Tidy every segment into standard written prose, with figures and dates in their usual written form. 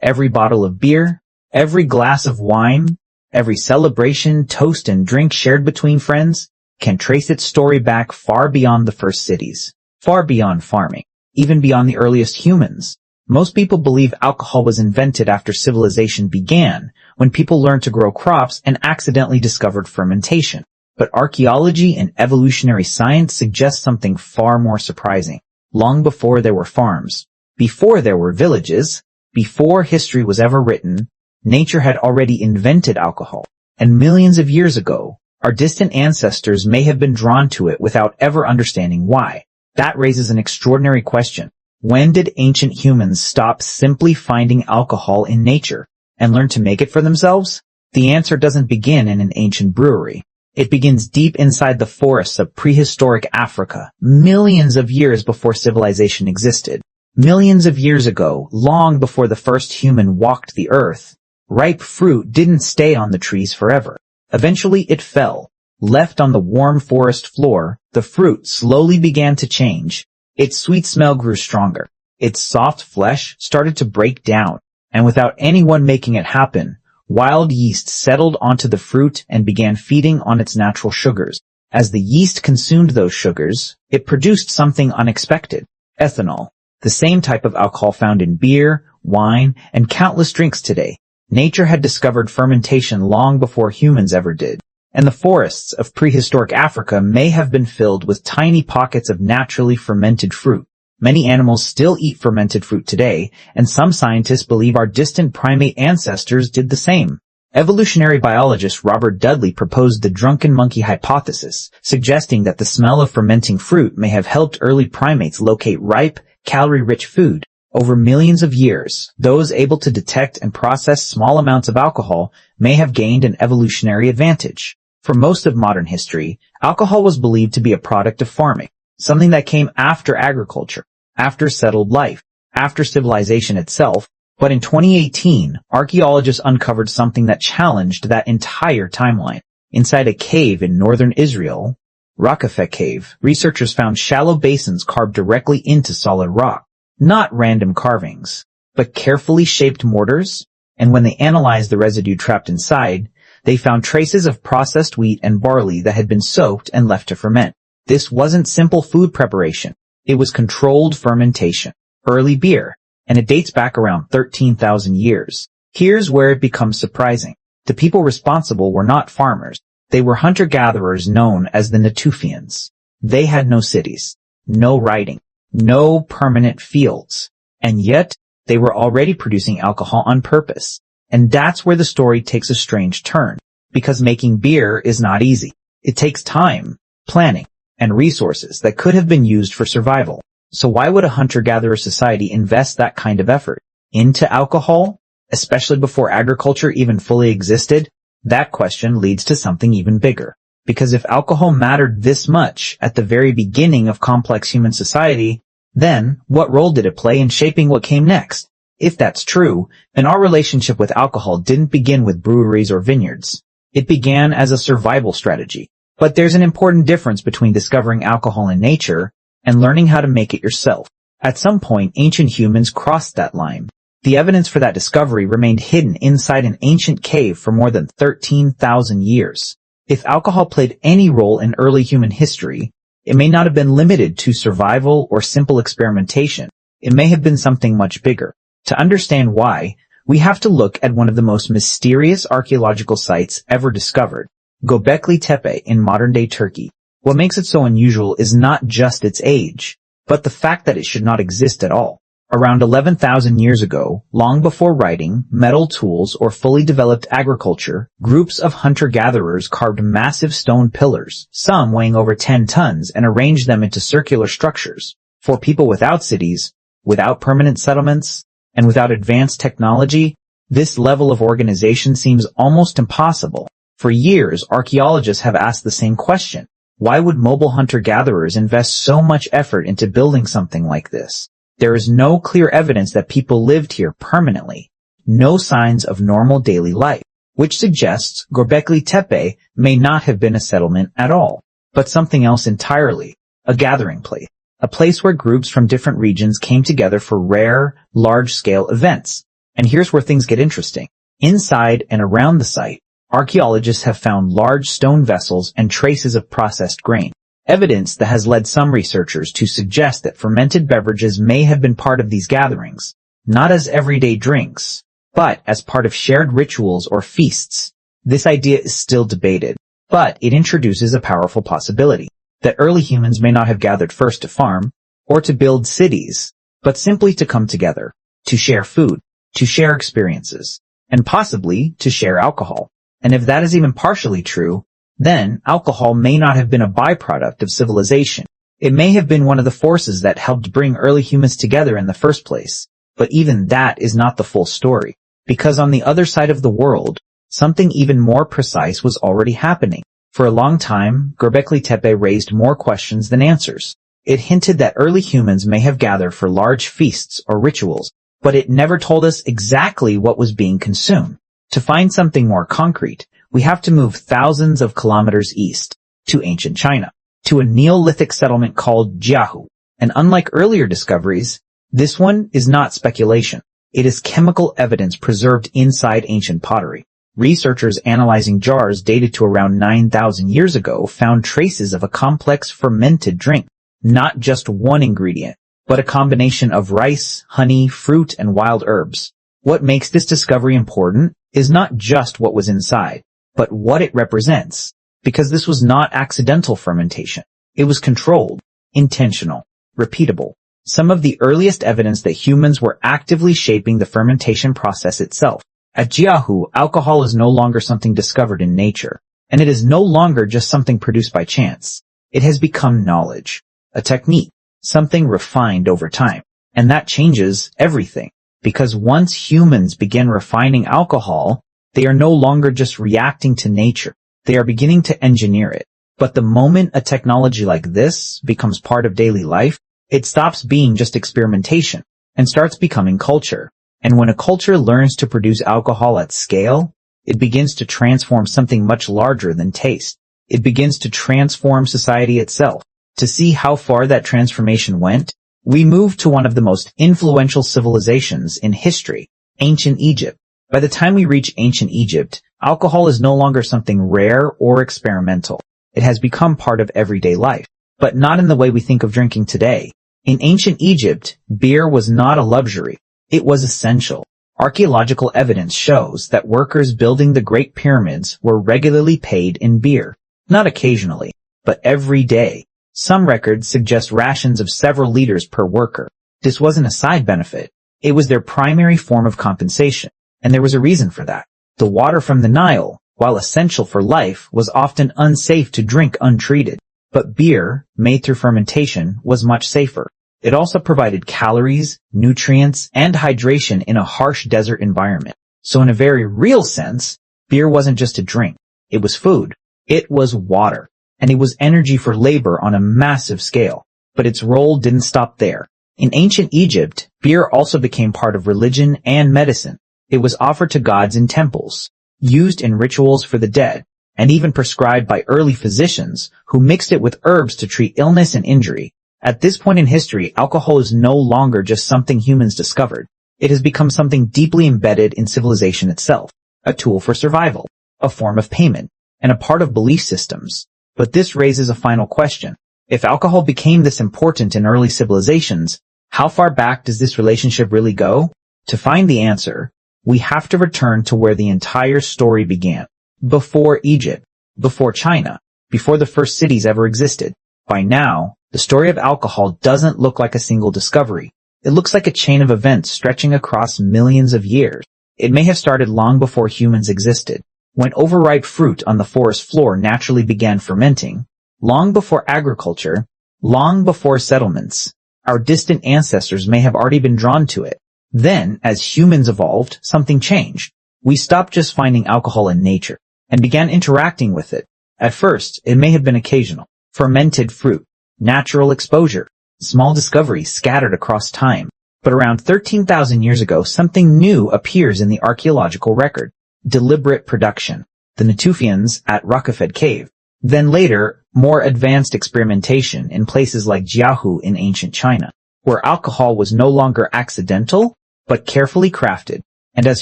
Every bottle of beer, every glass of wine, every celebration, toast, and drink shared between friends can trace its story back far beyond the first cities, far beyond farming, even beyond the earliest humans. Most people believe alcohol was invented after civilization began, when people learned to grow crops and accidentally discovered fermentation. But archaeology and evolutionary science suggest something far more surprising. Long before there were farms, before there were villages, before history was ever written, nature had already invented alcohol. And millions of years ago, our distant ancestors may have been drawn to it without ever understanding why. That raises an extraordinary question. When did ancient humans stop simply finding alcohol in nature and learn to make it for themselves? The answer doesn't begin in an ancient brewery. It begins deep inside the forests of prehistoric Africa, millions of years before civilization existed. Millions of years ago, long before the first human walked the earth, ripe fruit didn't stay on the trees forever. Eventually it fell. Left on the warm forest floor, the fruit slowly began to change. Its sweet smell grew stronger. Its soft flesh started to break down. And without anyone making it happen, wild yeast settled onto the fruit and began feeding on its natural sugars. As the yeast consumed those sugars, it produced something unexpected. Ethanol. The same type of alcohol found in beer, wine, and countless drinks today. Nature had discovered fermentation long before humans ever did. And the forests of prehistoric Africa may have been filled with tiny pockets of naturally fermented fruit. Many animals still eat fermented fruit today, and some scientists believe our distant primate ancestors did the same. Evolutionary biologist Robert Dudley proposed the drunken monkey hypothesis, suggesting that the smell of fermenting fruit may have helped early primates locate ripe, calorie-rich food. Over millions of years, those able to detect and process small amounts of alcohol may have gained an evolutionary advantage. For most of modern history, alcohol was believed to be a product of farming, something that came after agriculture, after settled life, after civilization itself. But in 2018, archaeologists uncovered something that challenged that entire timeline. Inside a cave in northern Israel, aqefet cave, researchers found shallow basins carved directly into solid rock. Not random carvings, but carefully shaped mortars, and when they analyzed the residue trapped inside, they found traces of processed wheat and barley that had been soaked and left to ferment. This wasn't simple food preparation. It was controlled fermentation, early beer, and it dates back around 13,000 years. Here's where it becomes surprising. The people responsible were not farmers. They were hunter-gatherers known as the Natufians. They had no cities, no writing, no permanent fields, and yet they were already producing alcohol on purpose. And that's where the story takes a strange turn, because making beer is not easy. It takes time, planning, and resources that could have been used for survival. So why would a hunter-gatherer society invest that kind of effort into alcohol, especially before agriculture even fully existed? That question leads to something even bigger. Because if alcohol mattered this much at the very beginning of complex human society, then what role did it play in shaping what came next? If that's true, then our relationship with alcohol didn't begin with breweries or vineyards. It began as a survival strategy. But there's an important difference between discovering alcohol in nature and learning how to make it yourself. At some point, ancient humans crossed that line. The evidence for that discovery remained hidden inside an ancient cave for more than 13,000 years. If alcohol played any role in early human history, it may not have been limited to survival or simple experimentation. It may have been something much bigger. To understand why, we have to look at one of the most mysterious archaeological sites ever discovered, Göbekli Tepe in modern-day Turkey. What makes it so unusual is not just its age, but the fact that it should not exist at all. Around 11,000 years ago, long before writing, metal tools, or fully developed agriculture, groups of hunter-gatherers carved massive stone pillars, some weighing over 10 tons, and arranged them into circular structures. For people without cities, without permanent settlements, and without advanced technology, this level of organization seems almost impossible. For years, archaeologists have asked the same question. Why would mobile hunter-gatherers invest so much effort into building something like this? There is no clear evidence that people lived here permanently. No signs of normal daily life, which suggests Göbekli Tepe may not have been a settlement at all, but something else entirely, a gathering place. A place where groups from different regions came together for rare, large-scale events. And here's where things get interesting. Inside and around the site, archaeologists have found large stone vessels and traces of processed grain, evidence that has led some researchers to suggest that fermented beverages may have been part of these gatherings, not as everyday drinks, but as part of shared rituals or feasts. This idea is still debated, but it introduces a powerful possibility that early humans may not have gathered first to farm or to build cities, but simply to come together, to share food, to share experiences, and possibly to share alcohol. And if that is even partially true, then alcohol may not have been a byproduct of civilization. It may have been one of the forces that helped bring early humans together in the first place. But even that is not the full story, because on the other side of the world, something even more precise was already happening. For a long time, Göbekli Tepe raised more questions than answers. It hinted that early humans may have gathered for large feasts or rituals, but it never told us exactly what was being consumed. To find something more concrete, we have to move thousands of kilometers east, to ancient China, to a Neolithic settlement called Jiahu. And unlike earlier discoveries, this one is not speculation. It is chemical evidence preserved inside ancient pottery. Researchers analyzing jars dated to around 9,000 years ago found traces of a complex fermented drink, not just one ingredient, but a combination of rice, honey, fruit, and wild herbs. What makes this discovery important is not just what was inside, but what it represents, because this was not accidental fermentation. It was controlled, intentional, repeatable. Some of the earliest evidence that humans were actively shaping the fermentation process itself. At Jiahu, alcohol is no longer something discovered in nature, and it is no longer just something produced by chance. It has become knowledge, a technique, something refined over time. And that changes everything, because once humans begin refining alcohol, they are no longer just reacting to nature. They are beginning to engineer it. But the moment a technology like this becomes part of daily life, it stops being just experimentation and starts becoming culture. And when a culture learns to produce alcohol at scale, it begins to transform something much larger than taste. It begins to transform society itself. To see how far that transformation went, we move to one of the most influential civilizations in history, ancient Egypt. By the time we reach ancient Egypt, alcohol is no longer something rare or experimental. It has become part of everyday life, but not in the way we think of drinking today. In ancient Egypt, beer was not a luxury. It was essential. Archaeological evidence shows that workers building the Great Pyramids were regularly paid in beer, not occasionally, but every day. Some records suggest rations of several liters per worker. This wasn't a side benefit. It was their primary form of compensation, and there was a reason for that. The water from the Nile, while essential for life, was often unsafe to drink untreated. But beer, made through fermentation, was much safer. It also provided calories, nutrients, and hydration in a harsh desert environment. So in a very real sense, beer wasn't just a drink. It was food. It was water. And it was energy for labor on a massive scale. But its role didn't stop there. In ancient Egypt, beer also became part of religion and medicine. It was offered to gods in temples, used in rituals for the dead, and even prescribed by early physicians who mixed it with herbs to treat illness and injury. At this point in history, alcohol is no longer just something humans discovered. It has become something deeply embedded in civilization itself, a tool for survival, a form of payment, and a part of belief systems. But this raises a final question. If alcohol became this important in early civilizations, how far back does this relationship really go? To find the answer, we have to return to where the entire story began. Before Egypt, before China, before the first cities ever existed. By now, the story of alcohol doesn't look like a single discovery. It looks like a chain of events stretching across millions of years. It may have started long before humans existed, when overripe fruit on the forest floor naturally began fermenting, long before agriculture, long before settlements. Our distant ancestors may have already been drawn to it. Then, as humans evolved, something changed. We stopped just finding alcohol in nature, and began interacting with it. At first, it may have been occasional. Fermented fruit, natural exposure, small discoveries scattered across time. But around 13,000 years ago, something new appears in the archaeological record. Deliberate production, the Natufians at aqefet cave. Then later, more advanced experimentation in places like Jiahu in ancient China, where alcohol was no longer accidental, but carefully crafted. And as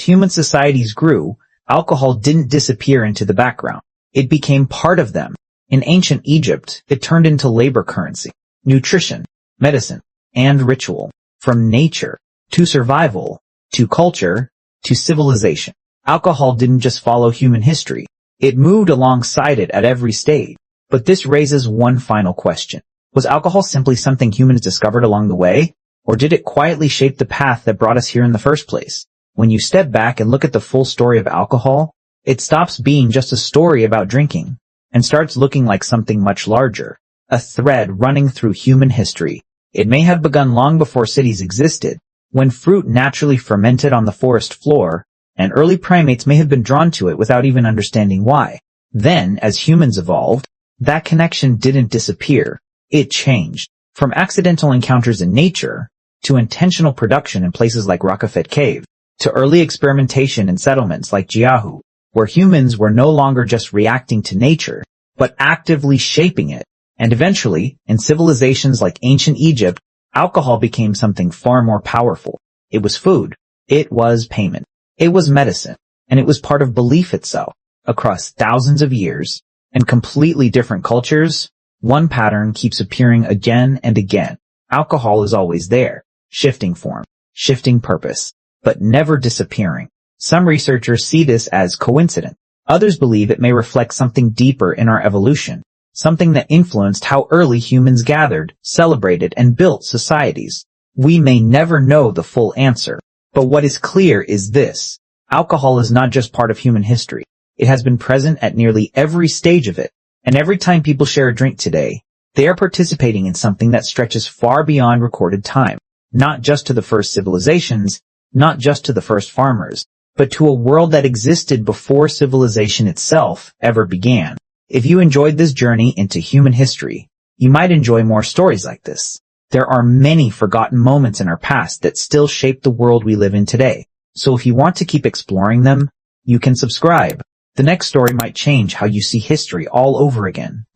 human societies grew, alcohol didn't disappear into the background. It became part of them. In ancient Egypt, it turned into labor currency, nutrition, medicine, and ritual. From nature, to survival, to culture, to civilization. Alcohol didn't just follow human history. It moved alongside it at every stage. But this raises one final question. Was alcohol simply something humans discovered along the way? Or did it quietly shape the path that brought us here in the first place? When you step back and look at the full story of alcohol, it stops being just a story about drinking and starts looking like something much larger, a thread running through human history. It may have begun long before cities existed, when fruit naturally fermented on the forest floor, and early primates may have been drawn to it without even understanding why. Then, as humans evolved, that connection didn't disappear. It changed. From accidental encounters in nature, to intentional production in places like Aqefet Cave, to early experimentation in settlements like Jiahu, where humans were no longer just reacting to nature, but actively shaping it. And eventually, in civilizations like ancient Egypt, alcohol became something far more powerful. It was food. It was payment. It was medicine. And it was part of belief itself. Across thousands of years, and completely different cultures, one pattern keeps appearing again and again. Alcohol is always there, shifting form, shifting purpose, but never disappearing. Some researchers see this as coincidence. Others believe it may reflect something deeper in our evolution, something that influenced how early humans gathered, celebrated, and built societies. We may never know the full answer, but what is clear is this. Alcohol is not just part of human history. It has been present at nearly every stage of it, and every time people share a drink today, they are participating in something that stretches far beyond recorded time, not just to the first civilizations, not just to the first farmers, but to a world that existed before civilization itself ever began. If you enjoyed this journey into human history, you might enjoy more stories like this. There are many forgotten moments in our past that still shape the world we live in today. So if you want to keep exploring them, you can subscribe. The next story might change how you see history all over again.